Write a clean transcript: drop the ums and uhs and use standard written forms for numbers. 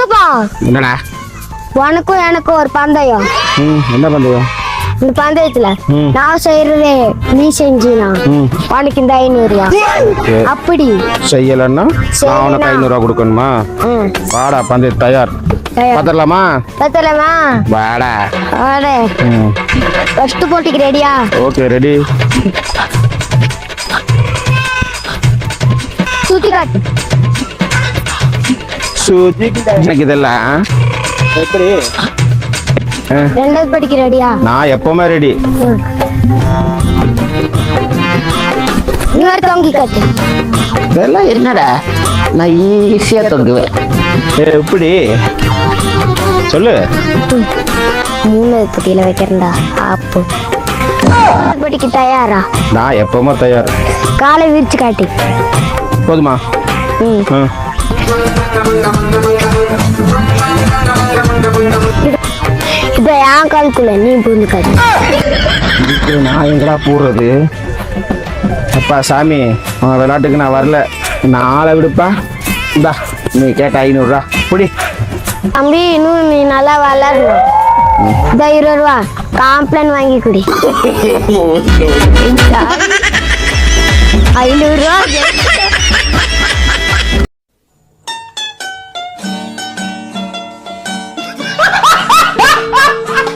சித்தப்பா என்னடா? உனக்கும் எனக்கும் ஒரு பந்தயம். என்ன பந்தயம்? இந்த பந்தயத்துல நான் செய்யறதே நீ செஞ்சினா உனக்கு இந்த 500 ரூபா. அப்படி செய்யலன்னா நான் உனக்கு 500 ரூபா கொடுக்கணுமா? வாடா, பந்தயம் தயார். பாத்திரலாமா? பத்தலமா வாடா. வாடே. ஃபர்ஸ்ட் போட்டிக்கு ரெடியா? Okay, ready. சுத்தி காட்டு. எனக்கு இதெல்லாம் எப்படி? ரெண்டாவது படிக்கு ரெடியா? நான் எப்பவுமே ரெடி. இன்னொரு தொங்கி காட்டு. இதெல்லாம் என்னடா? நான் ஈஸியா தொங்குவேன். எப்படி சொல்லு? மூணாவது படியில வைக்கிறேன்டா. அப்போ படிக்கு தயாரா? நான் எப்பவுமே தயார். காலை விரிச்சு காட்டி. போதுமா? இப்ப என் காலுக்குள்ள நீ புரிஞ்சு காட்டு. நான் எங்கடா போடுறது? அப்பா சாமி, உன் விளையாட்டுக்கு நான் வரல. நான் ஆளை விடுப்பா. இந்தா, நீ கேட்ட 500 ரூபா புடி. தம்பி, இன்னும் நீ நல்லா வளரணும். இந்த 20 ரூபா காம்ப்ளான் வாங்கி குடி. 500 ரூபா